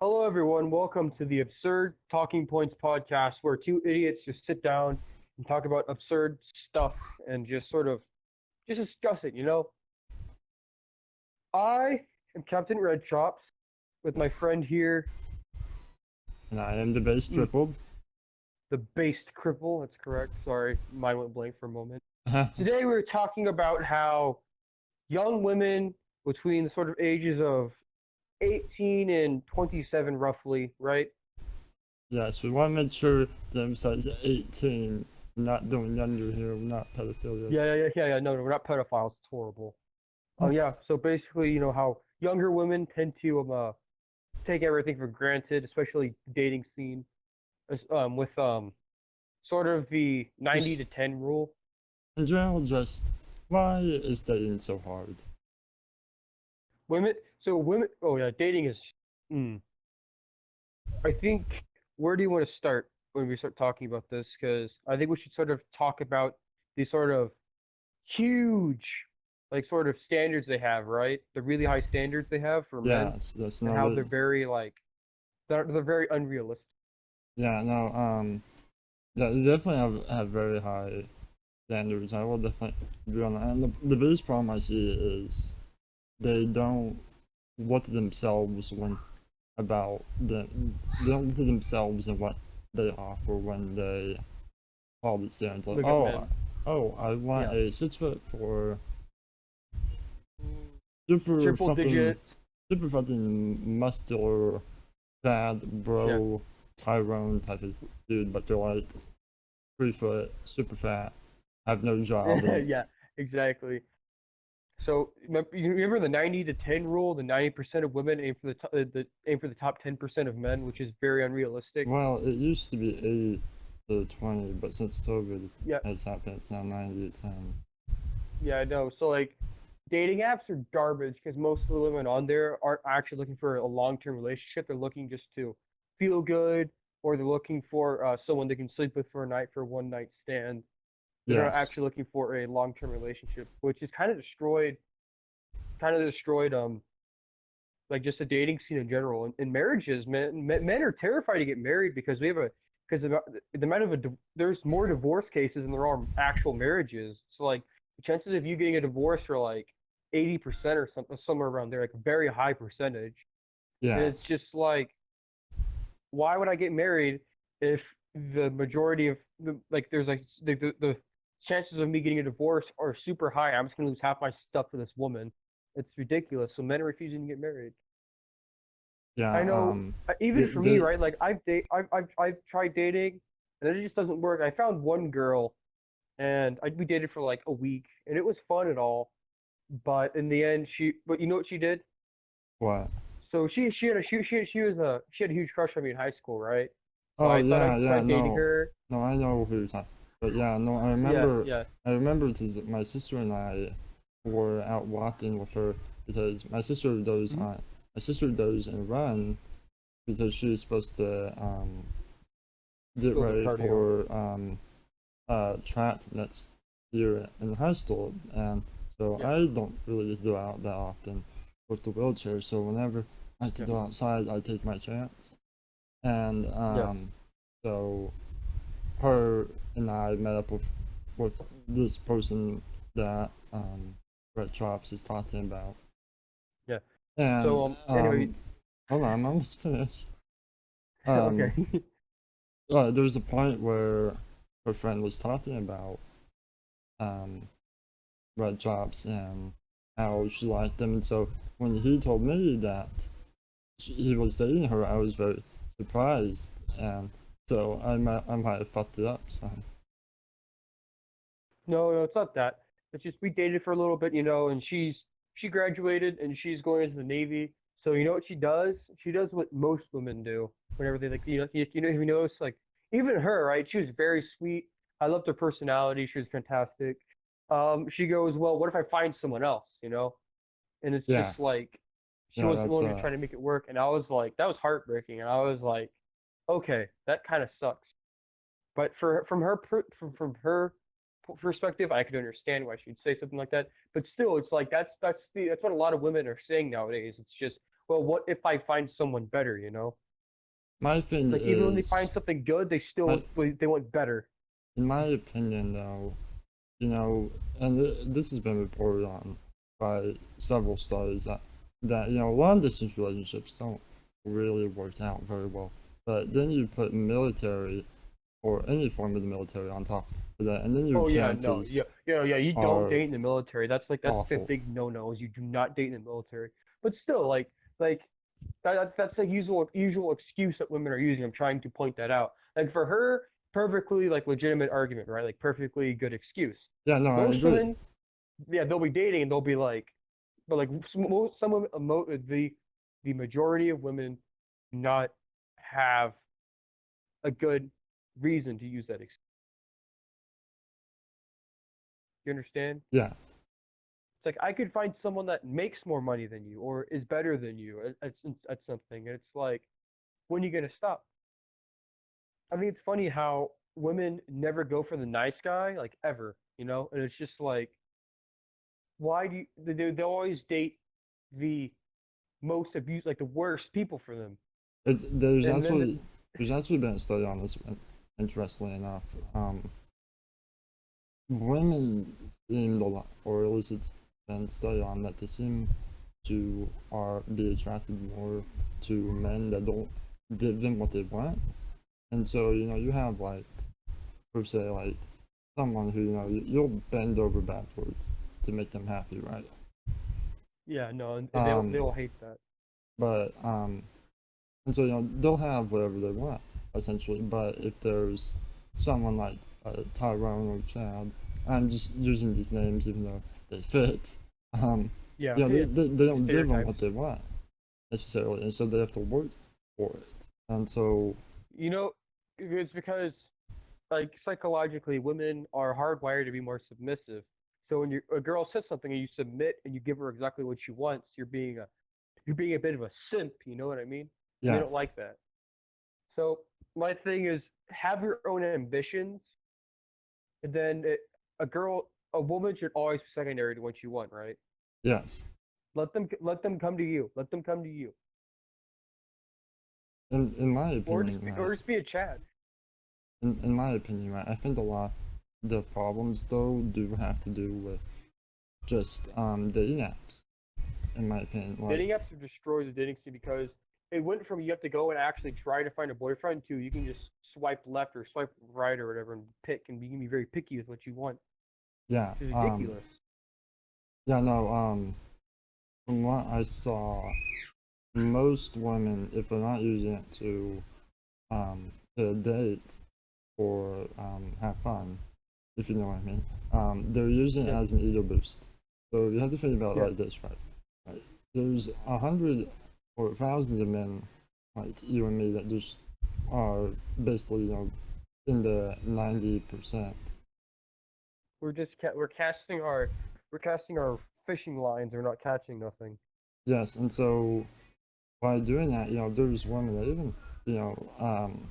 Hello, everyone. Welcome to the Absurd Talking Points podcast, where two idiots just sit down and talk about absurd stuff and just sort of just discuss it. I am Captain Red Chops with my friend here, And I am the base mm, tripled. the based cripple. That's correct. Sorry, mine went blank for a moment. Today, we're talking about how young women between the sort of ages of 18 and 27, roughly, right? Yes, we want to make sure the emphasize 18, not doing younger here, not pedophilia. Yeah. No, we're not pedophiles. It's horrible. Yeah. So basically, how younger women tend to take everything for granted, especially the dating scene, with sort of the 90 Just to 10 rule. in general, just why is dating so hard? Women. Oh yeah, dating is. Mm, I think where do you want to start when we start talking about this? Because I think we should sort of talk about the sort of huge, like sort of standards they have, right? The really high standards they have for men, Yes, that's and not how it. they're very like they're very unrealistic. Yeah, no, they definitely have very high standards. I will definitely agree on that. And the biggest problem I see is they don't look at themselves when about they don't look at themselves and what they offer when they call the stands like Look at men. I want Yeah. a 6 foot for super Triple fucking digits. super fucking muscular bad Yeah. bro Tyrone type of dude, but they're like 3 foot, super fat, have no job and Yeah, exactly. So you remember the 90 to 10 rule? The 90% of women aim for the top 10% of men, which is very unrealistic. well, it used to be 80 to 20, but since COVID Yeah, has happened, it's now 90 to 10. yeah, I know. So like dating apps are garbage because most of the women on there aren't actually looking for a long-term relationship. They're looking just to feel good, or they're looking for someone they can sleep with for a night for a one night stand. They're not Yes. actually looking for a long-term relationship, which is kind of destroyed like just the dating scene in general and marriages. Men are terrified to get married because we have a because the amount of there's more divorce cases than there are actual marriages. So like the chances of you getting a divorce are like 80% or something, somewhere around there, like a very high percentage. And Yeah. it's just like, why would I get married if the majority of like there's like the chances of me getting a divorce are super high. I'm just gonna lose half my stuff to this woman. It's ridiculous. So men are refusing to get married. Yeah. I know, even for me, The right? Like I've tried dating, and it just doesn't work. I found one girl, and we dated for like a week, and it was fun and all. But in the end, but you know what she did? what? So she had a huge crush on me in high school, right? So Oh I thought yeah, I'd yeah, try dating no, her. no, I know who you're talking. But yeah, no, Yeah, yeah. I remember because my sister and I were out walking with her because Mhm. my sister does and run because she's supposed to get Build her ready cardio. for track next year in high school, and so Yeah, I don't really just go out that often with the wheelchair. So whenever I have to yeah, go outside, I take my chance, and yes, so her and I met up with this person that Red Chops is talking about, yeah. So and anyway, hold on, I'm almost finished. okay. Um, there was a point where her friend was talking about um Red Chops and how she liked them, and so when he told me that he was dating her, I was very surprised, and so I might have fucked it up. So No, it's not that. It's just we dated for a little bit, and she graduated and she's going into the Navy. So you know what she does? She does what most women do whenever they like, you notice like even her, right? She was very sweet. I loved her personality. She was fantastic. She goes, well, what if I find someone else, And it's yeah, just like she yeah, wasn't that's willing to try to make it work, and I was like, that was heartbreaking, and I was like, okay, that kind of sucks. But from her perspective, I could understand why she'd say something like that. But still, it's like that's what a lot of women are saying nowadays. It's just well, what if I find someone better, you know? My thing Like even when they find is, something good, they my still they want better. in my opinion though, you know, and this has been reported on by several studies that long distance relationships don't really work out very well. But then you put military or any form of the military on top of that, and then your Oh yeah, no, chances yeah. You don't are date in the military. That's the awful. big no-no is you do not date in the military. But still, like that's a usual excuse that women are using. I'm trying to point that out. Like for her, perfectly like legitimate argument, right? Like perfectly good excuse. Yeah, no, I Most agree. women, yeah, they'll be dating and they'll be like, but like some women, the majority of women do not have a good reason to use that excuse. You understand? Yeah, It's like I could find someone that makes more money than you or is better than you at something, and it's like, when are you gonna stop? I think it's funny how women never go for the nice guy, like ever, you know? And it's just like, why do you, they always date the most abused, like the worst people for them. it's And then, there's actually been a study on this. Interestingly enough, women seem a lot, or at least it's been studied on that they seem to are be attracted more to men that don't give them what they want. And so, you have like, per se, like someone who, you'll bend over backwards to make them happy, right? yeah, no, and Um, they'll hate that. but, and so, they'll have whatever they want, essentially. But if there's someone like Tyrone or Chad, I'm just using these names even though they fit, um, Yeah, yeah, they don't give them what stereotypes. they want necessarily. And so they have to work for it. And so, You know, it's because like psychologically, women are hardwired to be more submissive. So when a girl says something and you submit and you give her exactly what she wants, you're being a bit of a simp. You know what I mean? And they yeah, don't like that. So my thing is have your own ambitions, and then a woman should always be secondary to what you want, right? yes. Let them come to you. Let them come to you, In my opinion, right, or just be a Chad. in my opinion, right, I think a lot the problems though do have to do with just dating apps. In my opinion, like, Dating apps have destroyed the dating scene because it went from you have to go and actually try to find a boyfriend to you can just swipe left or swipe right or whatever and pick, and you can be very picky with what you want, yeah, which is ridiculous. yeah, no, from what I saw, most women, if they're not using it to date or have fun, if you know what I mean, they're using it Yeah, as an ego boost. So you have to think about it yeah. like this, right? There's 100 or thousands of men like you and me that just are basically, in the 90%. We're casting our fishing lines. We're not catching nothing. Yes, and so by doing that, there's women that even, you know, um,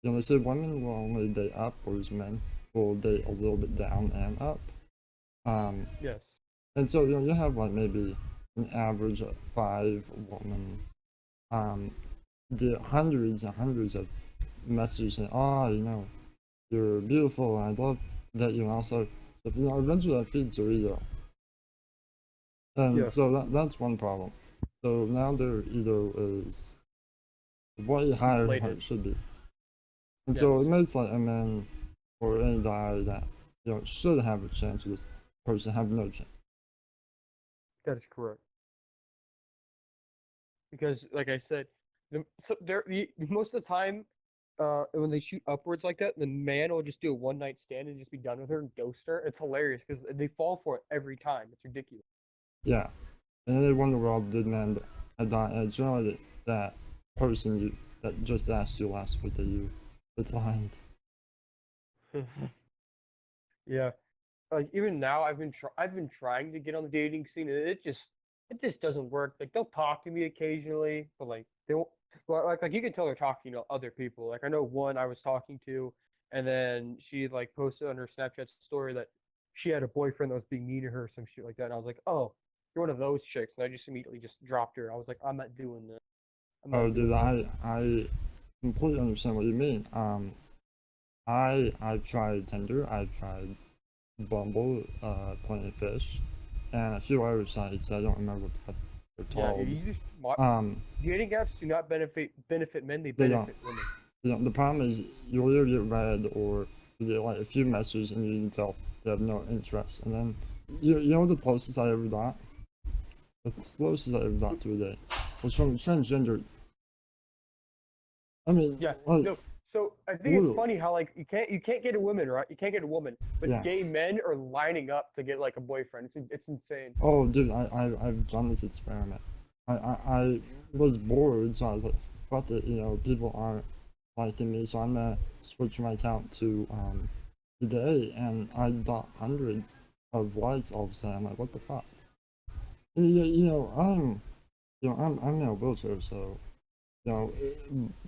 they say women will only date up, whereas men will date a little bit down and up. Um, Yes. and so, you have like maybe an average of 5 women, um, the hundreds and hundreds of messages saying, oh, you're beautiful, and I love that you also, so, eventually that feeds their ego. And Yeah. so that's one problem. So now their ego is way higher than what Inflated. it should be. And Yes. so it makes like a man or any guy that, should have a chance with this person have no chance. That is correct. Because, like I said, most of the time, when they shoot upwards like that, the man will just do a one night stand and just be done with her and ghost her. It's hilarious because they fall for it every time. It's ridiculous. Yeah. And then they wonder where all the good men have died. And it's generally that person that just asked you last week that you declined. Yeah. Like even now, I've been trying to get on the dating scene, and it just doesn't work. Like they'll talk to me occasionally, but like they won't. Like you can tell they're talking to other people. Like I know one I was talking to, and then she like posted on her Snapchat story that she had a boyfriend that was being mean to her, or some shit like that. And I was like, oh. you're one of those chicks, and I just immediately just dropped her. I was like, I'm not doing this. I'm Oh, not dude, doing this. I completely understand what you mean. I've tried Tinder, I've tried Bumble, Plenty of Fish, and a few other sites. I don't remember what they're Yeah, called. you just Um, dating apps do not benefit men. They they don't. benefit women. The problem is you'll either get red or you get like a few messages and you can tell they have no interest. And then you know the closest I ever got? The closest I ever got to a date was from a transgender. I mean, Yeah, like no. So I think it's literally, funny how like you can't get a woman, right? You can't get a woman, but yeah. gay men are lining up to get like a boyfriend. It's insane. Oh, dude, I've done this experiment. I was bored, so I was like, fuck it, you know, people aren't liking me, so I'm gonna switch my account to today, and I got hundreds of likes all of a sudden. I'm like, what the fuck? You know, I'm in a wheelchair, so you know,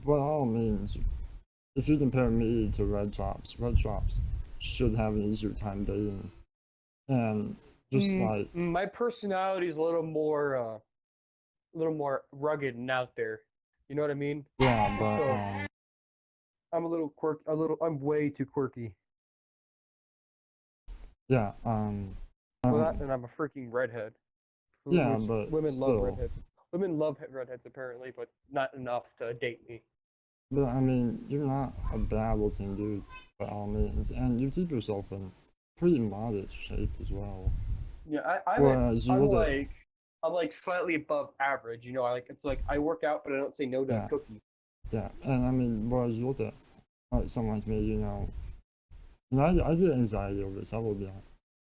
by all means, if you compare me to Red Drops should have an easier time dating, and just like My personality is a little more rugged and out there. You know what I mean? yeah, but So I'm a little quirk, a little. I'm way too quirky. yeah, Well, that, um, and I'm a freaking redhead, yeah, which but women love still, redheads. Women love redheads apparently, but not enough to date me. but I mean, you're not a bad looking dude by all means, and you keep yourself in pretty modest shape as well. Yeah, Whereas you I'm look at, like I'm like slightly above average. You know, I like it's like I work out, but I don't say no to a yeah, cookie. yeah, and I mean, whereas you look at like someone like me, you know, and I get anxiety over this. I will be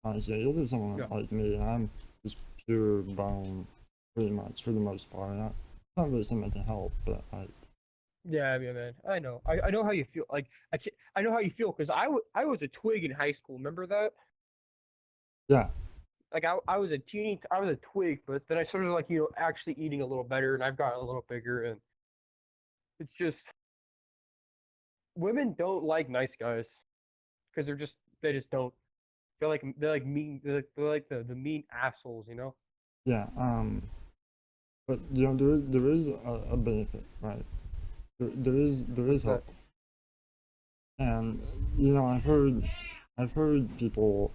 honest. Yeah, you look at someone Yeah, like me, and I'm just pure bone, pretty much for the most part. And not really something to help, but like, yeah, man. I know. I know how you feel. Like I know how you feel because I was a twig in high school. Remember that? yeah, Like I was a teeny, I was a twig, but then I started like actually eating a little better, and I've gotten a little bigger, and it's just women don't like nice guys because they just don't. They're like mean. They're like the mean assholes, you know? yeah. But you know, there is a benefit, right? There is What's that? hope, and you know, I've heard people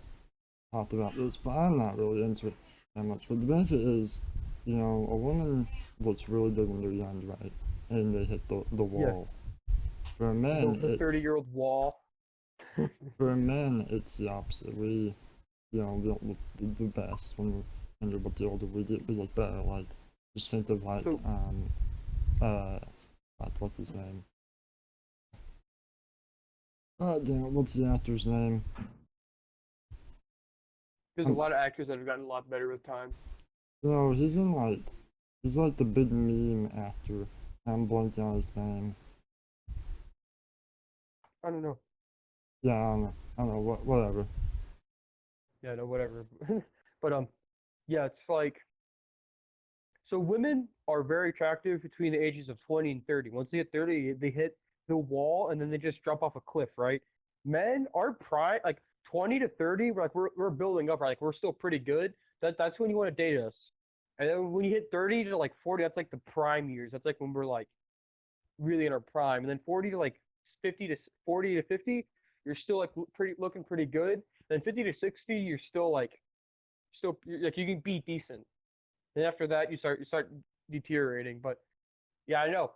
talk about this, but I'm not really into it that much. But the benefit is, you know, a woman looks really good when they're young, right? And they hit the Yes, wall. For men, the 30-year-old wall. it's the opposite. You know, we don't look the best when we're a bit older. We look better. Like, just think of like So uh, what's his name? Damn it, what's the actor's name? there's a Um, lot of actors that have gotten a lot better with time. no, he's like the big meme actor. I'm blanking on his name. I don't know. Yeah, I don't know, whatever. Yeah, no, whatever. But yeah, it's like so women are very attractive between the ages of 20 and 30. Once they hit 30, they hit the wall and then they just drop off a cliff, right? Men are prime like 20 to 30, we're building up, right? Like we're still pretty good. That's when you want to date us. And then when you hit 30 to like 40, that's like the prime years. That's like when we're like really in our prime. And then 40 to like 50 to 40 to 50, you're still like pretty looking pretty good. Then 50 to 60, you're still like you can be decent. Then after that, you start deteriorating. But yeah, I know.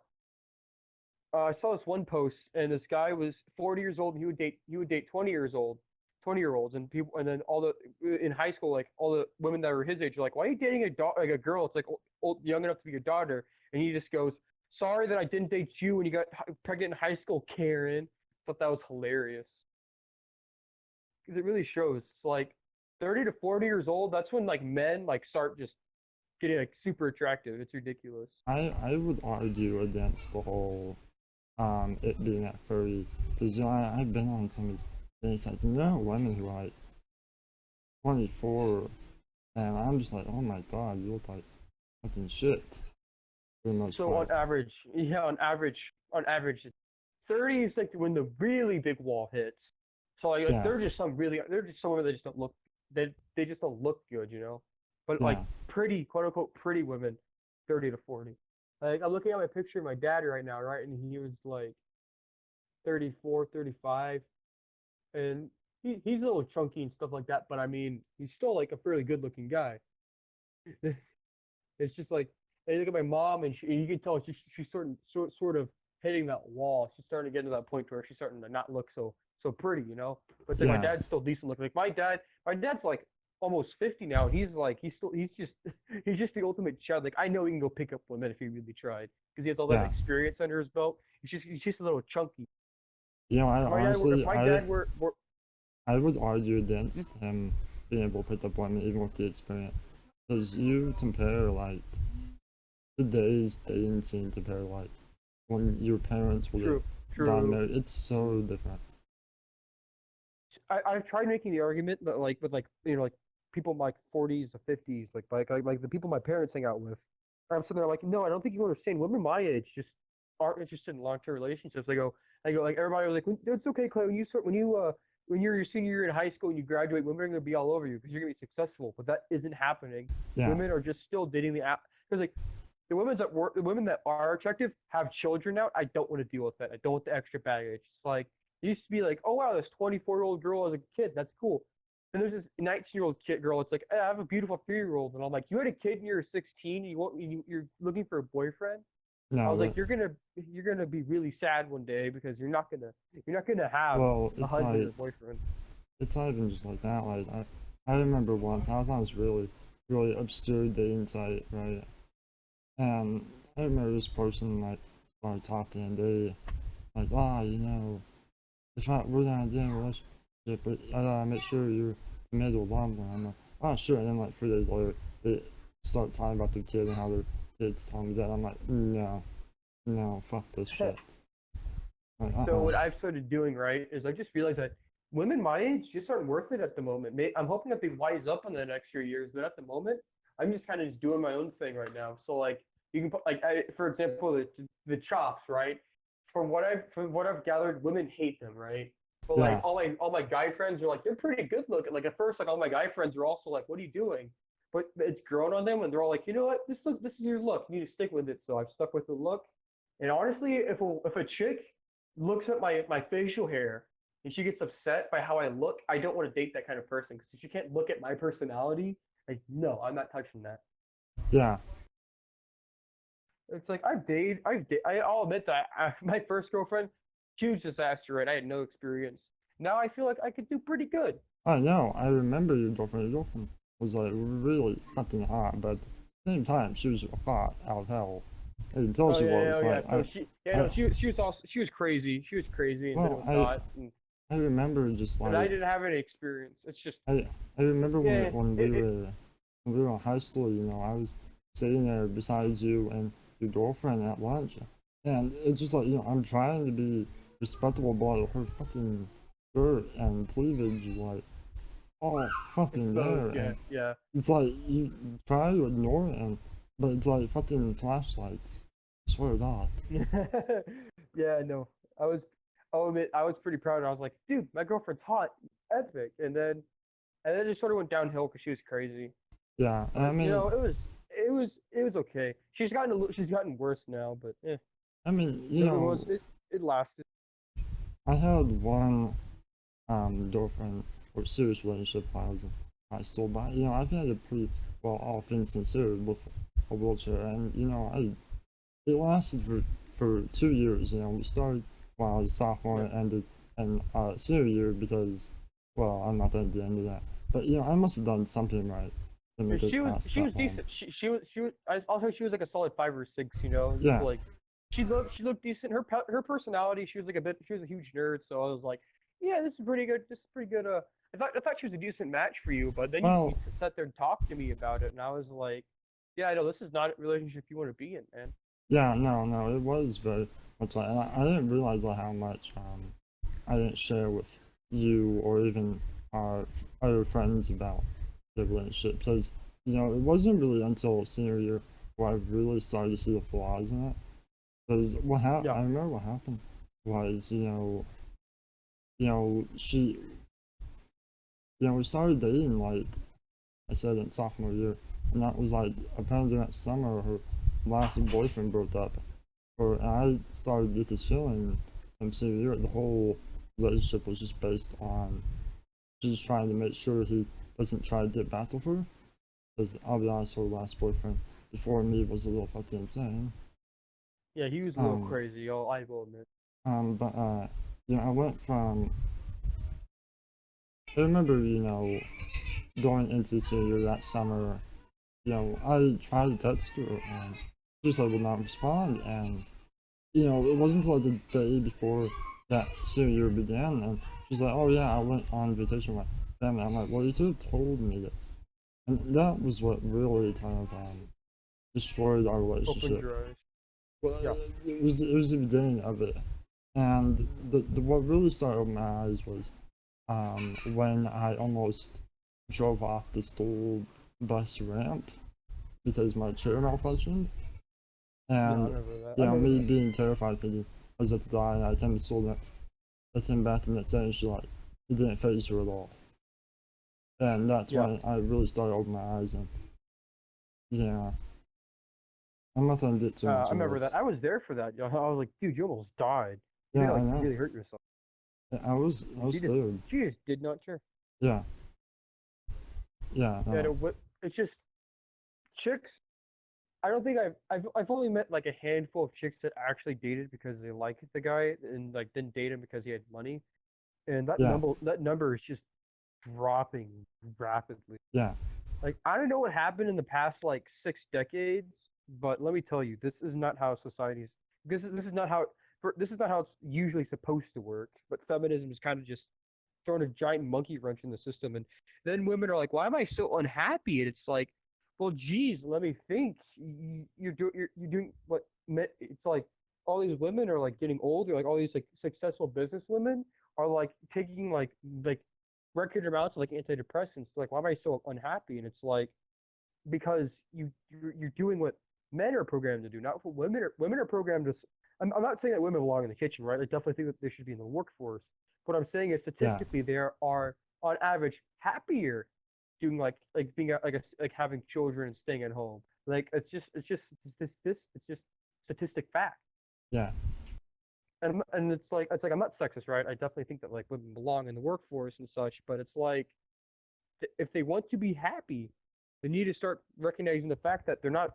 I saw this one post, and this guy was 40 years old, and he would date 20-year-olds, and people, and then all the in high school, like all the women that were his age, are like, why are you dating like a girl? It's like young enough to be your daughter, and he just goes, sorry that I didn't date you when you got pregnant in high school, Karen. Thought that was hilarious because it really shows. It's like 30 to 40 years old. That's when like men like start just getting like super attractive. It's ridiculous. I would argue against the whole it being at 30, because you know, I've been on some of these dating sites, and there are women who are like 24, and I'm just like, oh my god, you look like fucking shit for the most So part. on average, yeah, on average, 30 is like when the really big wall hits. So like Yeah, they're just some women that just don't look they just don't look good, you know. but like Yeah. pretty, quote unquote, pretty women, 30 to 40. Like I'm looking at my picture of my dad right now, right, and he was like 34, 35, and he's a little chunky and stuff like that, but I mean, he's still like a fairly good looking guy. It's just like, and you look at my mom, and you can tell she's sort of hitting that wall. She's starting to get to that point where she's starting to not look so pretty, you know. But like my Yeah. dad's still decent looking. Like my dad's like almost 50 now, and he's just he's just the ultimate child. Like I know he can go pick up women if he really tried because he has all that Yeah. experience under his belt. He's just a little chunky. I If honestly, my dad were I would argue against him being able to pick up women even with the experience. Because you compare like today's dating scene compared like when your parents would have true, gotten true. married, it's so different. I've tried making the argument that like with like like people in like 40s or 50s like the people my parents hang out with. I'm sitting there like, no, I don't think you understand. Women my age just aren't interested in long-term relationships. I go like everybody was like, it's okay, Clay. When you're your senior year in high school and you graduate, women are gonna be all over you because you're gonna be successful. But that isn't happening. Yeah. Women are just still dating the app because like the women that are attractive have children now. I don't want to deal with that. I don't want the extra baggage. It's like it used to be like, oh wow, this 24-year-old girl as a kid, that's cool. And there's this 19-year-old kid girl. It's like, hey, I have a beautiful 3-year-old, and I'm like, you had a kid and you're 16. You're looking for a boyfriend. I No, was like, you're gonna be really sad one day because you're not gonna have well, a husband or boyfriend. it's not even just like that. I remember once I was on this really obscure dating site, right? And I remember this person like started talking and they like, if we're gonna do a relationship, but I gotta make sure you're committed long run. I'm like, oh sure. And then like 3 days later, they start talking about their kid and how their kid's telling me that. I'm like, no, no, fuck this shit. Like, So what I've started doing, right, is I just realized that women my age just aren't worth it at the moment. I'm hoping that they wise up in the next few years, but at the moment, I'm just kind of just doing my own thing right now. So like you can put like for example the chops, right? From what I've gathered, women hate them, right? But like yeah, all my guy friends are like they're pretty good looking. Like at first, like all my guy friends are also like, "What are you doing?" But it's grown on them, and they're all like, "You know what? This is your look. You need to stick with it." So I've stuck with the look. And honestly, if a chick looks at my facial hair and she gets upset by how I look, I don't want to date that kind of person because if she can't look at my personality, like no, I'm not touching that. yeah. It's like I'll admit that my first girlfriend, she was disaster, right? I had no experience. Now I feel like I could do pretty good. I know. I remember your girlfriend. Your girlfriend was like really fucking hot, but at the same time, she was hot out of hell. Until Oh she yeah, yeah, was oh, yeah. like, So no, I, she was also she was crazy. She was crazy and a bit of well, a thought, I remember just and I like didn't have any experience. It's just I remember yeah, when we were in high school. I was sitting there beside you and your girlfriend at lunch, and it's just like I'm trying to be respectable, but her fucking skirt and cleavage is like all fucking there, exposed. Yeah, and yeah. it's like you try to ignore it, but it's like fucking flashlights. I swear to God. Yeah, no. I was I'll admit I was pretty proud. I was like, dude, my girlfriend's hot, epic. And then it sort of went downhill because she was crazy. Yeah, and But it was okay. She's gotten worse now, but I mean, it lasted. I had one girlfriend or serious relationship while I was in high school, but I've had a pretty well, all things considered, with a wheelchair, and it lasted for 2 years. We started while I was a sophomore Yeah. and ended in senior year because, well, I'm not at the end of that, but I must have done something right to Yeah, make it last she was that long. decent. She was. I'll say she was like a solid 5 or 6. Just Yeah, like she looked decent. Her personality. She was a huge nerd. So I was like, yeah, this is pretty good. This is pretty good. I thought she was a decent match for you. But then you well, sat there and talked to me about it, and I was like, yeah, I know this is not a relationship you want to be in, man. yeah, no, no, it was very much like, and I didn't realize like how much I didn't share with you or even our other friends about the relationship because it wasn't really until senior year where I really started to see the flaws in it. Because Yeah. I remember what happened was she we started dating like I said in sophomore year, and that was like apparently that summer her last boyfriend broke up. Or I started to get this feeling from senior year the whole relationship was just based on just trying to make sure he doesn't try to get back with her. Because I'll be honest, her last boyfriend before me was a little fucking insane. Yeah, he was a little Um, crazy. I will admit. but you know, I went from. I remember, you know, going into senior year that summer. You know, I tried to text her and she just like would not respond. And you know, it wasn't until like the day before that senior year began, and she's like, "Oh yeah, I went on vacation with my family." I'm like, "Well, you should have told me this." And that was what really kind of destroyed our Opened relationship. your eyes. Well, Yeah. it was the beginning of it, and the what really started opening my eyes was when I almost drove off the school bus ramp because my chair malfunctioned, Yeah, I and remember that. I you know remember me that. being terrified thinking I was about to die, and I attended school next. I came back the next day, and she like it didn't phase her at all, and that's Yeah. when I really started opening my eyes, and yeah, I'm not gonna get too I much of remember that. this. I was there for that. I was like, dude, you almost died. You Yeah, didn't I like know. really hurt yourself. I was She just, scared. she just did not care. Yeah, yeah, And no, it's just chicks. I don't think I've only met like a handful of chicks that actually dated because they liked the guy and like didn't date him because he had money. And yeah, that number is just dropping rapidly. yeah, Like I don't know what happened in the past like 6 decades, but let me tell you, this is not how society's. This is not how this is not how it's usually supposed to work. But feminism is kind of just throwing a giant monkey wrench in the system, and then women are like, "Why am I so unhappy?" And it's like, well, geez, let me think. You're doing what? It's like all these women are like getting older. Like all these like successful business women are like taking like record amounts of like antidepressants. Like, why am I so unhappy? And it's like because you're doing what men are programmed to do, not what women are programmed to. I'm not saying that women belong in the kitchen, right? I definitely think that they should be in the workforce. What I'm saying is yeah, statistically, they are on average happier doing like being like having children and staying at home. Like it's just statistic fact. yeah, And it's like I'm not sexist, right? I definitely think that like women belong in the workforce and such, but it's like if they want to be happy, they need to start recognizing the fact that they're not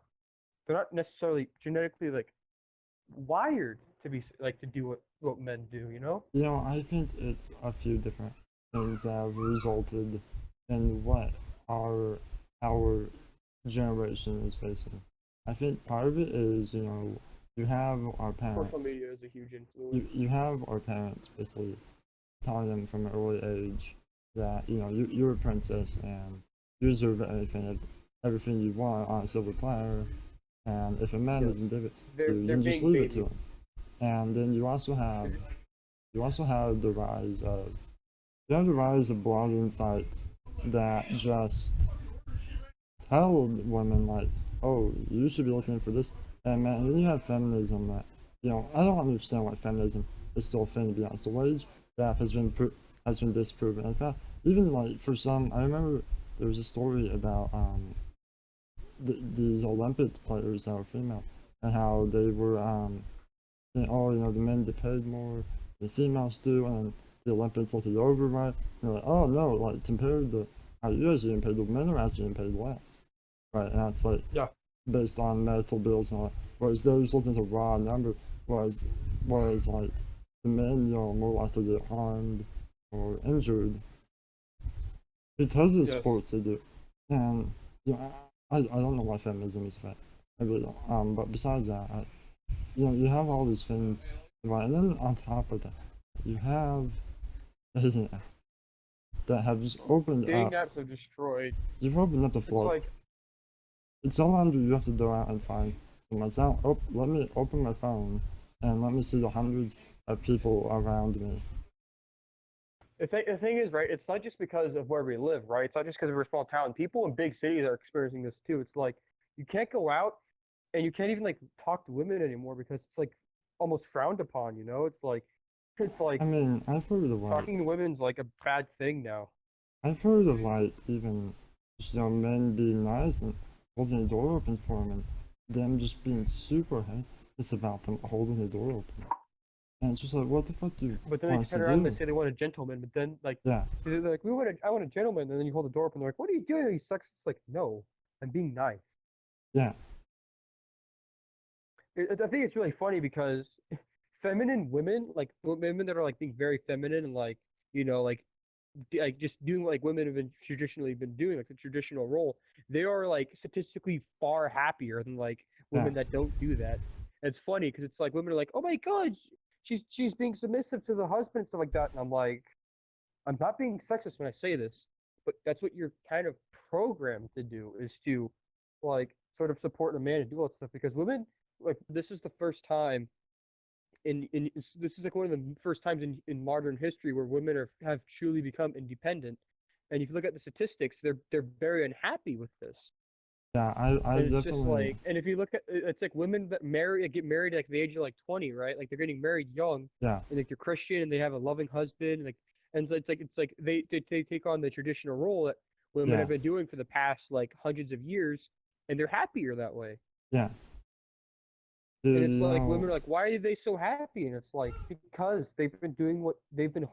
necessarily genetically like wired to be like to do what men do, you know? You know, I think it's a few different things that have resulted in what our generation is facing. I think part of it is, you know, you have our Social parents. media is a huge influence. You have our parents basically telling them from an early age that, you know, you're a princess and you deserve everything you want on a silver platter. And if a man Yes, doesn't give it to you, they're then just being leave it to babied. him. And then you also have the rise of blogging sites that just tell women like, oh, you should be looking for this. And man, and then you have feminism that, you know, I don't understand why feminism is still a thing, to be honest. The wage gap has been disproven. In fact, even like for some, I remember there was a story about these Olympic players that were female and how they were saying, oh, you know, the men get paid more than the females do, and the Olympics looked it over, right? And they're like, oh no, like compared to how you guys are getting paid, the men are actually getting paid less, right? And that's like Yeah, based on medical bills and all that. Whereas those looking at a raw number, whereas like the men, you know, are more likely to get harmed or injured because of the yes. sports they do. And you know, I don't know why feminism is a fact. I really don't. But besides that, you know, you have all these things, right? And then on top of that, you have the internet that have just opened Dating up. apps have destroyed. You've opened up the It's floor. like It's no longer you have to go out and find someone. It's now, oh, let me open my phone and let me see the hundreds of people around me. the thing is, right? It's not just because of where we live, right? It's not just because we're a small town. People in big cities are experiencing this too. It's like you can't go out and you can't even like talk to women anymore because it's like almost frowned upon, you know? It's like I mean, talking to women's like a bad thing now. I've heard of like even just, you know, men being nice and holding the door open for them, and them just being super anxious about them holding the door open. And it's just like, what the fuck do you But then want they us to turn around and do? they say they want a gentleman, but then like Yeah, they're like, I want a gentleman, and then you hold the door open, they're like, what are you doing? He sucks. It's like, no, I'm being nice. yeah, I think it's really funny because feminine women, like women that are like being very feminine and like like like just doing like women have been traditionally been doing like the traditional role, they are like statistically far happier than like yeah, women that don't do that. And it's funny because it's like women are like, oh my god, she's being submissive to the husband and stuff like that, and I'm like, I'm not being sexist when I say this, but that's what you're kind of programmed to do is to like sort of support a man and do all that stuff because women like this is the first time in this is like one of the first times in modern history where women have truly become independent. And if you look at the statistics, they're very unhappy with this. yeah. I And it's just definitely, like, and if you look at it's like women that get married like the age of like 20, right? Like they're getting married young, yeah, and like they're Christian and they have a loving husband, like, and so it's like they take on the traditional role that women yeah, have been doing for the past like hundreds of years, and they're happier that way. yeah. Dude, And it's like women are like, why are they so happy? And it's like because they've been doing what they've been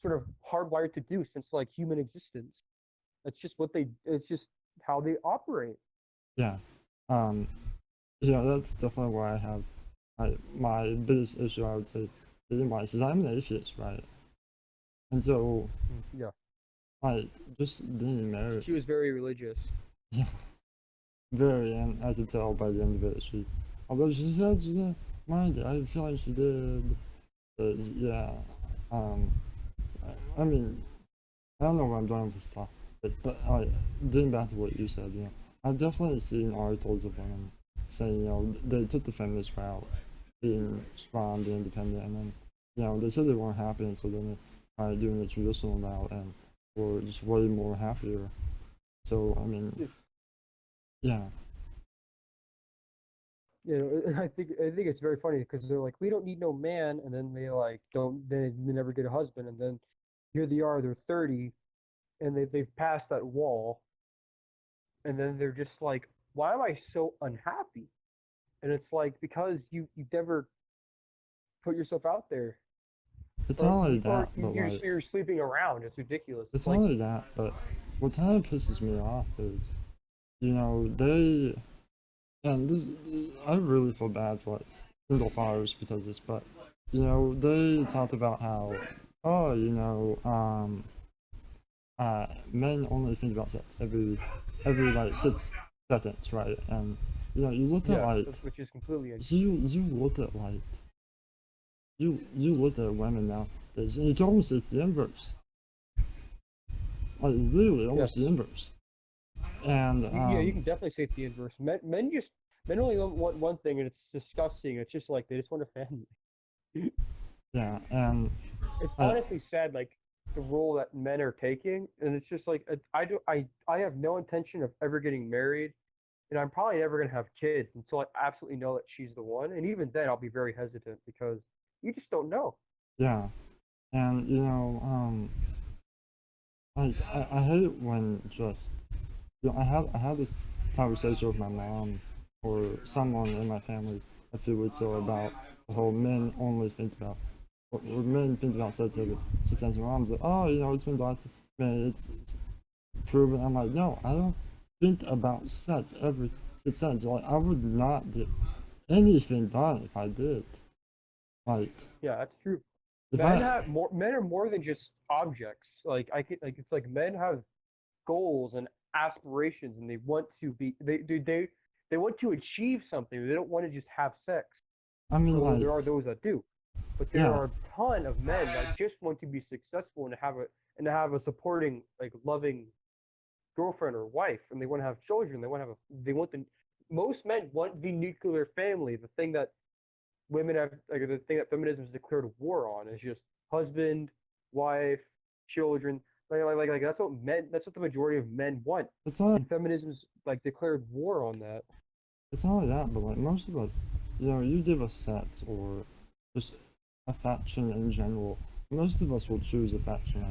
sort of hardwired to do since like human existence. That's just what they. It's just how they operate. yeah. Um, yeah, that's definitely why I have my biggest issue, I would say, in my is I'm an atheist, right? And so, Yeah, like, just being married, she was very religious. yeah, very, and as you tell by the end of it, although she said she didn't mind it, I feel like she did. But yeah, um, I mean, I don't know where I'm going with this stuff, but getting back to what you said, I've definitely seen articles of women saying, they took the feminist route, being strong, being independent, and then, they said they weren't happy, and so then they started doing the traditional route and were just way more happier. So, I mean, yeah, I think it's very funny because they're like, we don't need no man, and then they like don't they never get a husband, and then here they are, they're 30, and they've passed that wall, and then they're just like, why am I so unhappy? And it's like because you never put yourself out there, it's or not only you that, but you're sleeping around. It's ridiculous. It's it's not like only that, but what kind of pisses me off is, they, and this, I really feel bad for like single fathers because of this, but they talked about how, oh, men only think about sex every like 6 seconds, right? And you looked at yeah, like which is completely you looked at like you looked at women now. It's the inverse, like literally yeah. almost the inverse. And Yeah, you can definitely say it's the inverse. Men only want one thing, and it's disgusting. It's just like they just want a family. yeah, and It's uh, honestly sad, like the role that men are taking, and it's just like I have no intention of ever getting married, and I'm probably never gonna have kids until I absolutely know that she's the one. And even then, I'll be very hesitant because you just don't know. yeah, and I hate it when just I had this conversation with my mom or someone in my family a few weeks ago about the whole men only think about or men think about sex every 6 seconds. My mom's like, oh, it's been done, man, it's proven. I'm like, no, I don't think about sex every 6 seconds. Like, I would not get anything done if I did. Like, Yeah, that's true. if I, Men are more than just objects. Like I could like it's like men have goals and aspirations, and they want to be they want to achieve something. They don't want to just have sex. I mean, Although like, there are those that do, but there yeah, are a ton of men that just want to be successful and to have a supporting like loving girlfriend or wife, and they want to have children. They want the most men want the nuclear family. The thing that women have like the thing that feminism has declared war on is just husband, wife, children. Like that's what the majority of men want, it's not, and feminism's like declared war on that. it's not only that, but like most of us, you give us sex or just affection in general. Most of us will choose affection.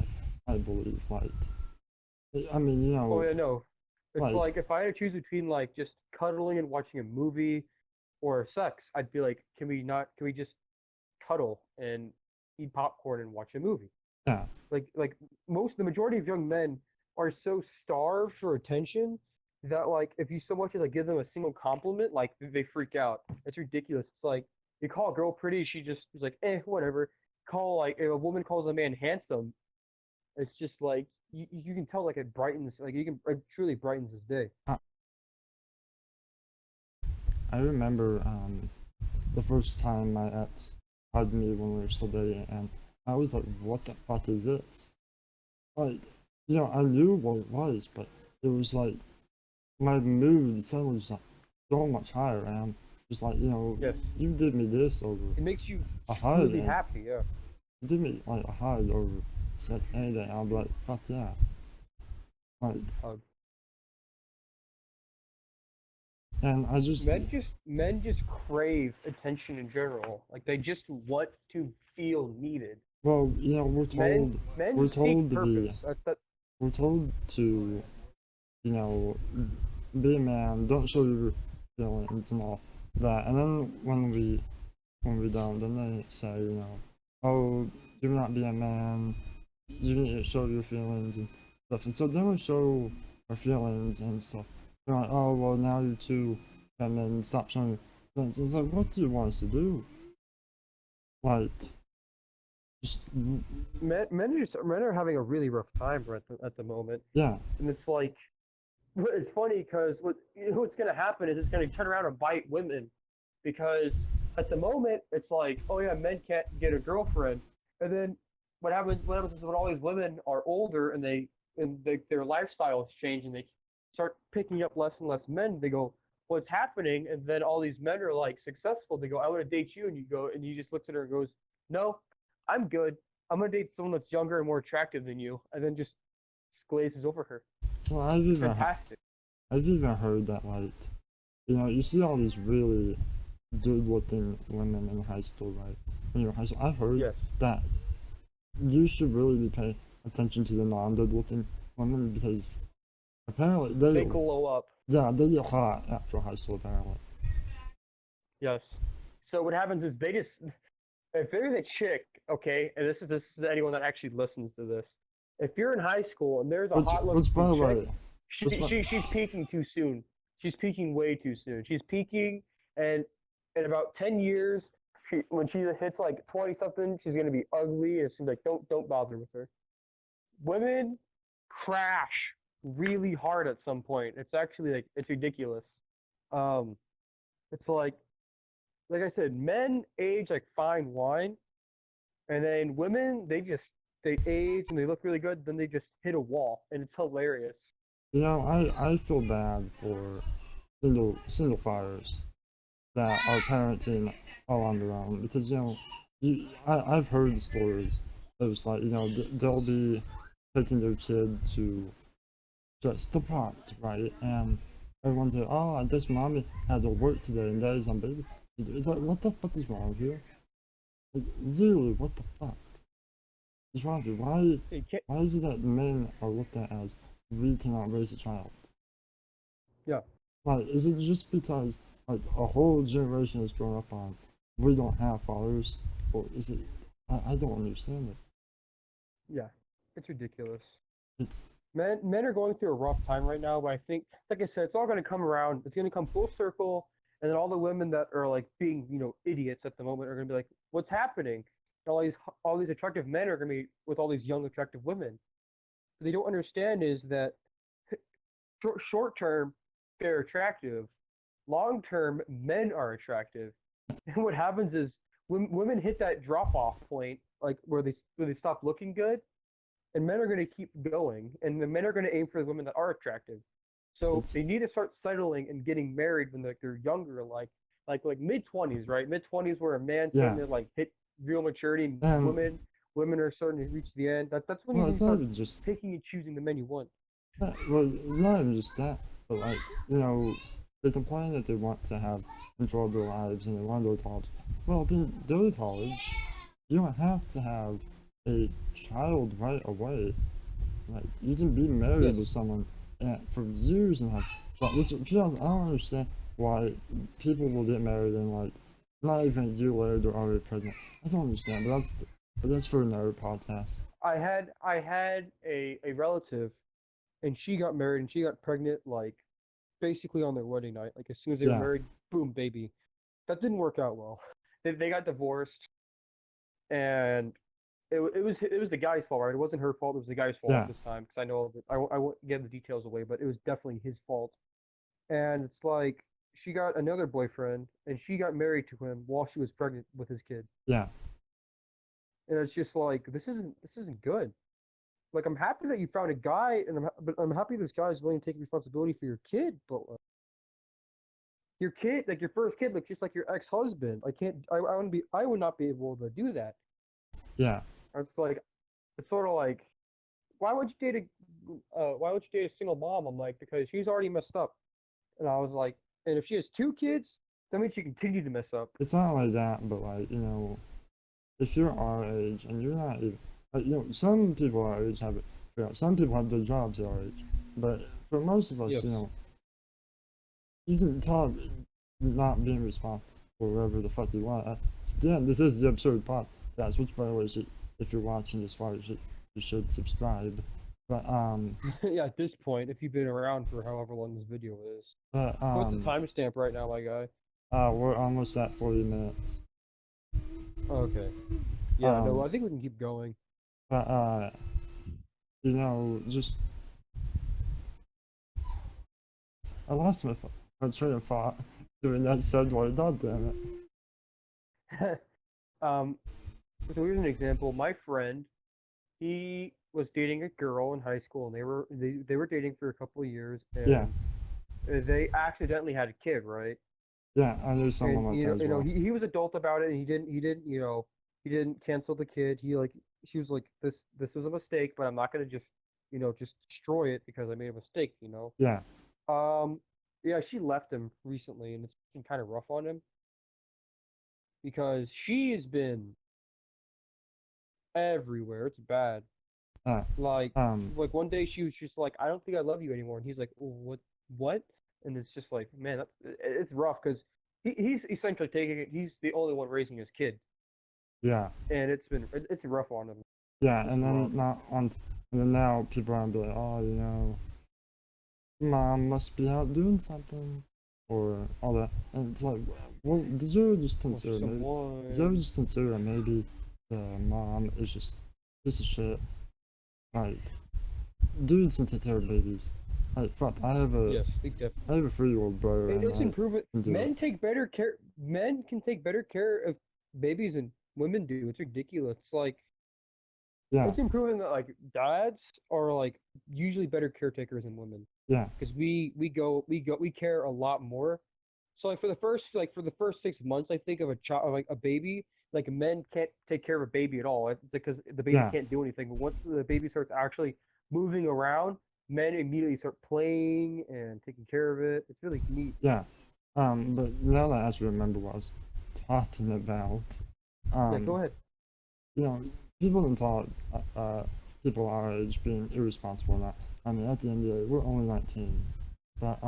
I believe. Like, I mean, Oh yeah, no. It's Like, like if I had to choose between like just cuddling and watching a movie or sex, I'd be like, can we just cuddle and eat popcorn and watch a movie? yeah, Like the majority of young men are so starved for attention that like if you so much as like give them a single compliment, like they freak out. It's ridiculous. It's like you call a girl pretty, she just is like, whatever. Call like if a woman calls a man handsome, it's just like you can tell like it brightens like you can it truly brightens his day. I, I remember the first time my ex hugged me when we were still dating, and I was like, "What the fuck is this?" Like, I knew what it was, but it was like my mood suddenly was like so much higher, and I'm just like, Yes. you did me this over It makes you a hug, truly and happy, yeah. you did me like a hug over sex any day, and I'll be like, fuck yeah. Like, Um, and I just, men just crave attention in general. Like they just want to feel needed. well, Men we're seek told to be, purpose. That we're told to, you know, be a man, don't show your feelings and all that. And then when we don't, then they say, oh, do not be a man, you need to show your feelings and stuff. And so then we show our feelings and stuff. They're like, oh, well, now you're too feminine, stop showing your feelings. It's like, what do you want us to do? Like, just, men are having a really rough time at the moment, yeah, and it's like it's funny because what's gonna happen is it's gonna turn around and bite women because at the moment it's like, oh yeah, men can't get a girlfriend, and then what happens is when all these women are older and their lifestyles change and they start picking up less and less men, they go, what's happening? And then all these men are like successful, they go, I want to date you, and you go and you just looks at her and goes, no, I'm good, I'm gonna date someone that's younger and more attractive than you, and then just glazes over her. well, It's fantastic. I've even heard that, like, you see all these really good-looking women in high school, right? When you're in high school, I've heard Yes. that you should really be paying attention to the non-good-looking women because apparently They glow up. they get hot after high school apparently. Yes. So what happens is they just if there's a chick, okay, and this is anyone that actually listens to this. If you're in high school and there's a hot Which by looking the chick, way, which by, she's peaking too soon. She's peaking way too soon. She's peaking, and in about 10 years, when she hits like 20 something, she's gonna be ugly, and she's like, don't bother with her. Women crash really hard at some point. It's actually like it's ridiculous. Um, it's like I said, men age like fine wine, and then women they age and they look really good, then they just hit a wall, and it's hilarious. I feel bad for single fathers that are parenting all on their own because I've heard the stories. It was like they'll be taking their kid to just the park, right? And everyone's like, oh, I guess mommy had to work today and daddy's on baby. It's like, what the fuck is wrong here? Like, literally, what the fuck is wrong here? You can't, Why is it that men are looked at as we cannot raise a child? yeah, Like, is it just because like a whole generation has grown up on we don't have fathers, or is it? I don't understand it. yeah, it's ridiculous. It's Men are going through a rough time right now, but I think, like I said, it's all going to come around. It's going to come full circle, and then all the women that are like being, idiots at the moment are going to be like, "What's happening?" And all these attractive men are going to be with all these young attractive women. What they don't understand is that short term they're attractive, long term men are attractive, and what happens is when women hit that drop off point, like where they stop looking good, and men are going to keep going, and the men are going to aim for the women that are attractive. So it's they need to start settling and getting married when they're younger, like mid 20s, right? Mid 20s where a man's yeah, starting to like hit real maturity, and and women are starting to reach the end. That's when you well, need it's to not start even just picking and choosing the men you want. well, not even just that, but like they complain that they want to have control of their lives and they want to go to college. Well, then go to college. You don't have to have a child right away. Like you can be married Yes, with someone for years and have, which to be honest, I don't understand why people will get married and like not even a year later they're already pregnant. I don't understand, but that's for another podcast. I had a relative, and she got married and she got pregnant like basically on their wedding night. Like as soon as they were Yeah, married, boom, baby. That didn't work out well. They got divorced, and it was the guy's fault, right? It wasn't her fault. It was the guy's fault yeah, this time because I know that I won't give the details away, but it was definitely his fault. And it's like she got another boyfriend, and she got married to him while she was pregnant with his kid. yeah, And it's just like this isn't good. Like I'm happy that you found a guy, and but I'm happy this guy is willing to take responsibility for your kid. But your kid, like your first kid, looks just like your ex-husband. I can't. I would not be able to do that. yeah. It's like it's sort of like why would you date a single mom? I'm like because she's already messed up. And I was like, and if she has two kids, that means she continued to mess up. It's not like that, but like if you're our age and you're not even, some people our age have it. Some people have their jobs our age, but for most of us, Yes. you can talk not being responsible for whatever the fuck you want. Again, this is the absurd podcast, which by the way, if you're watching this far, you should subscribe. But Yeah, at this point, if you've been around for however long this video is. but What's the timestamp right now, my guy? we're almost at 40 minutes. Okay. Yeah, no, Um, I think we can keep going. but just I lost my train of thought doing that segue. God damn it. um, so here's an example. My friend, he was dating a girl in high school, and they were dating for a couple of years, Yeah, and they accidentally had a kid, right? yeah, I knew And someone like that as well. he was adult about it, and he didn't cancel the kid. She was like this was a mistake, but I'm not gonna just destroy it because I made a mistake. Yeah, Um, yeah, she left him recently, and it's been kind of rough on him because she has been everywhere. It's bad. uh, Like um, like one day she was just like, I don't think I love you anymore, and he's like, what? And it's just like, man, it's rough because he's essentially taking it. He's the only one raising his kid, yeah, and it's rough on him. yeah, It's rough. and then now people are gonna be like, oh, mom must be out doing something, or all that, and it's like, well, did you ever just Or consider maybe, did you ever someone. just consider that maybe the mom is just piece of shit, like, dudes can take care of babies, like, fuck, Yes, they definitely. I have a 3-year-old brother, And and it's I improvement. can do it, Men take better care. Men can take better care of babies than women do. It's ridiculous. It's like yeah, it's improving that like dads are like usually better caretakers than women yeah, because we care a lot more. So like for the first 6 months, I think of a child like a baby. Like men can't take care of a baby at all. It's because the baby yeah, can't do anything. But once the baby starts actually moving around, men immediately start playing and taking care of it. It's really neat. yeah, but now that I actually remember what I was talking about, Yeah, go um, ahead. you know, people can talk, people our age being irresponsible or not. I mean, at the end of the day, we're only 19, but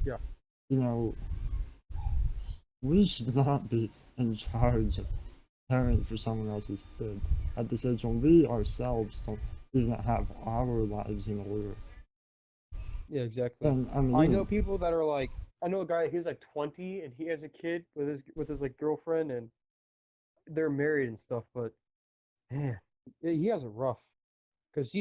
Yeah. you know, we should not be in charge of caring for someone else's kid at this age when we ourselves don't even have our lives in order. Yeah, exactly. And I mean, I know even people that are like, I know a guy. He's like 20 and he has a kid with his like girlfriend and they're married and stuff. But man, he has it rough because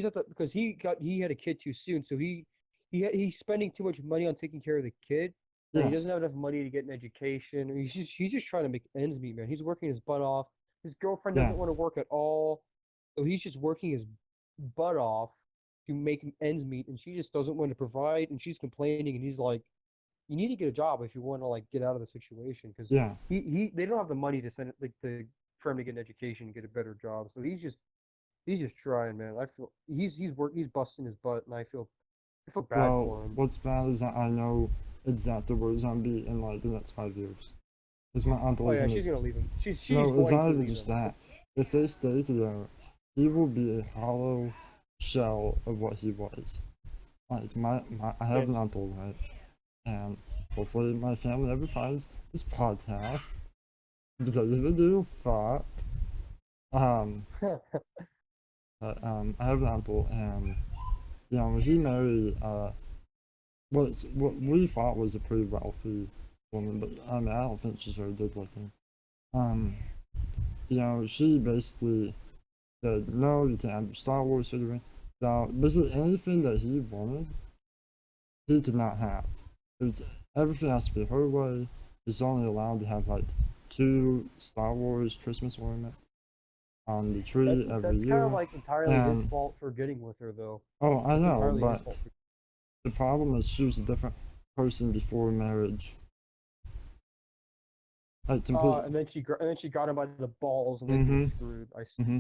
he had a kid too soon. So he's spending too much money on taking care of the kid, and he yeah, doesn't have enough money to get an education. He's just trying to make ends meet, man. He's working his butt off. His girlfriend yeah, doesn't want to work at all, so he's just working his butt off to make ends meet, and she just doesn't want to provide, and she's complaining, and he's like, "You need to get a job if you want to like get out of the situation, because yeah. they don't have the money to send it like for him to get an education and get a better job, so he's just trying, man. I feel he's busting his butt, and I feel bad Well, for him. what's bad is that I know exactly where it's gonna be in like the next 5 years. Because my aunt Oh always yeah, in she's this. gonna leave him. She's No, it's going not to even leave just him. that. If they stay together, he will be a hollow shell of what he was. like my I Yeah. have an uncle, right? And hopefully my family never finds this podcast because if they do, fuck. Um, but I have an uncle, and he married what we thought was a pretty wealthy woman, but I mean I don't think she's very good looking. Um, she basically said no, you can't have Star Wars figurine. So basically anything that he wanted, he did not have. It was everything has to be her way. He's only allowed to have like 2 Star Wars Christmas ornaments on the That's tree every that's kind of year. like entirely his And fault for getting with her, though. oh, I That's know, entirely his fault. but the problem is she was a different person before marriage. Like complete. And then she got him by the balls, and then he was Mm-hmm. screwed. Mm-hmm.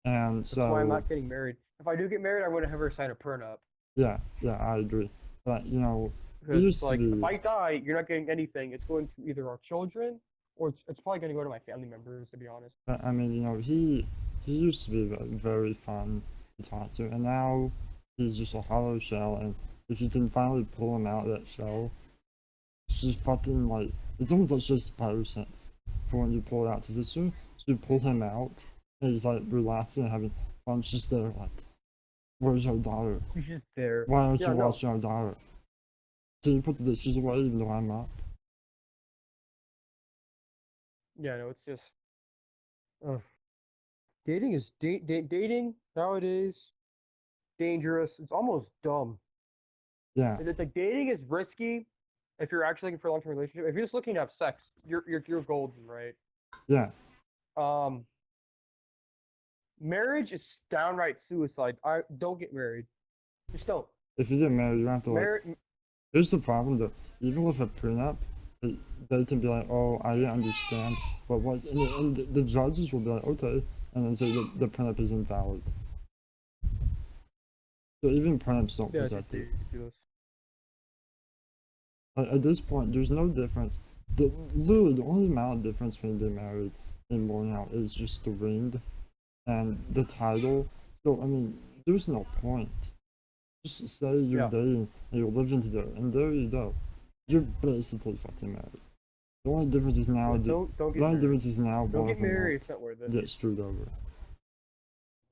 And That's why I'm so not getting married. If I do get married, I wouldn't have her sign a prenup. yeah, yeah, I agree. But he Because it's used to like, if be. I die, you're not getting anything. It's going to either our children, or it's probably going to go to my family members, to be honest. I mean, he used to be very fun to talk to, and now he's just a hollow shell. And if you can finally pull him out of that shell, she's fucking like it's almost like just spider sense for when you pull it out. Because as soon as you pull him out, and he's like relaxing and having fun, she's there like, "Where's your daughter? She's just there. Why aren't Yeah, you no. watching our daughter?" So you put the dishes away even though I'm not. Yeah, no, it's just. Uh, dating is dating nowadays dangerous. It's almost dumb. Yeah, It's like dating is risky if you're actually looking for a long term relationship. If you're just looking to have sex, you're golden, right? yeah. Um, marriage is downright suicide. I don't get married. Just don't. If you get married, you have to like. Marriage. Here's the problem though. Even with a prenup, it, they can be like, "Oh, I didn't understand what was," and the judges will be like, "Okay," and then say that the prenup is invalid. So even prenups don't Yeah, it's protect you. ridiculous. At this point, there's no difference. Literally, the only amount of difference between getting married and going out is just the ring and the title. So I mean, there's no point. Just say you're Yeah, dating and you're living together, and there you go. You're basically fucking married. The only difference is now yeah. Don't the get only married. difference is now Don't one get of them married. won't It's not worth it. get screwed over.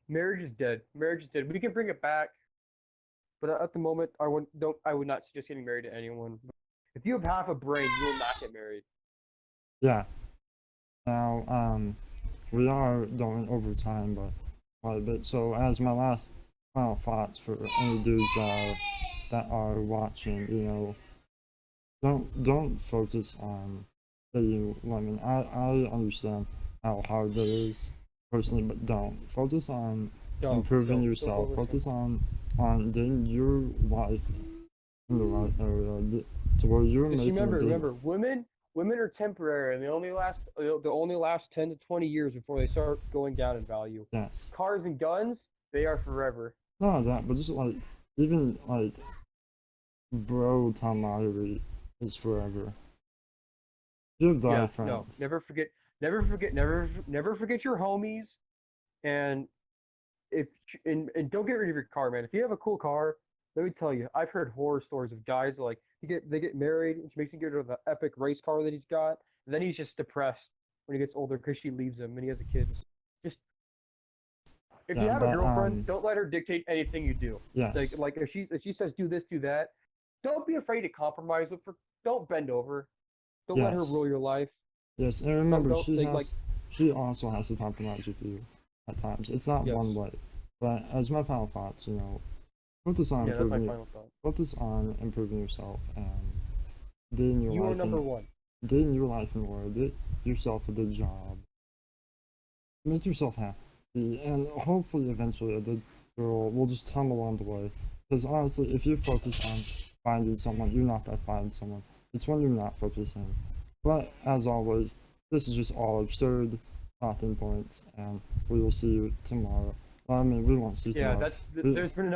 Marriage is dead. Marriage is dead. We can bring it back, but at the moment, I would not suggest getting married to anyone. If you have half a brain, you will not get married. Yeah. Now, we are going over time, but quite a bit. So, as my last final thoughts for any dudes that are watching, don't focus on dating women. I understand how hard that is personally, but don't focus on improving Don't yourself. focus on. Focus on getting your life in the right area to where you're Just making good. remember, women are temporary, and they only last 10 to 20 years before they start going down in value. Yes. Cars and guns, they are forever. Not that, but just like even like bro camaraderie is forever. You have die Yeah, no, friends. never forget your homies, and if and don't get rid of your car, man. If you have a cool car, let me tell you, I've heard horror stories of guys like they get married, and she makes him get rid of the epic race car that he's got, and then he's just depressed when he gets older because she leaves him and he has a kid. Just if you Yeah, have a but girlfriend, don't let her dictate anything you do. yes, Like if she says do this, do that, don't be afraid to compromise with her. Don't bend over. Don't let her yes, rule your life. yes. And remember, Don't like she also has to compromise with you at times. It's not yes. one way. But as my final thoughts, focus on Yeah, that's my improving final thought. focus on improving yourself and getting your You are life number in one. getting your life in order. Get yourself a good job. Make yourself happy, and hopefully eventually a good girl will just come along the way. Because honestly, if you focus on finding someone, you're not gonna find someone. It's when you're not focusing. But as always, this is just all absurd talking points, and we will see you tomorrow. Well, I mean, we won't see you Yeah, tomorrow. that's We, there's been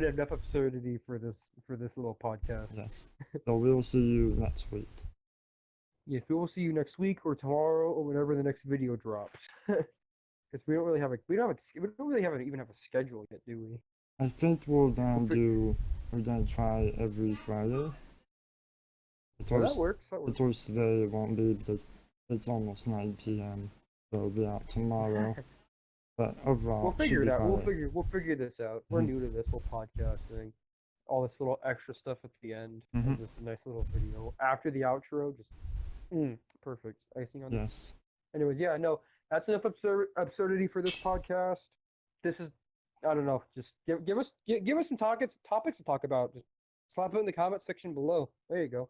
enough absurdity for this little podcast. yes. So we will see you next week. Yes, we will see you next week or tomorrow or whenever the next video drops. Because we don't really have a we don't really have even have a schedule yet, do we? I think we're We'll gonna fi- we're gonna try every Friday. The yeah, that toast works. That the works. toast today it won't be because it's almost 9 p.m. So it'll be out tomorrow. But We'll overall, it should figure it be out. Friday. We'll figure this out. We're Hmm. new to this whole podcast thing. All this little extra stuff at the end, Hmm. and just a nice little video after the outro. Just perfect icing on. Yes. Anyways, yeah, no, that's enough absurdity for this podcast. This is, I don't know, just give us some topics to talk about. Just slap it in the comment section below. There you go.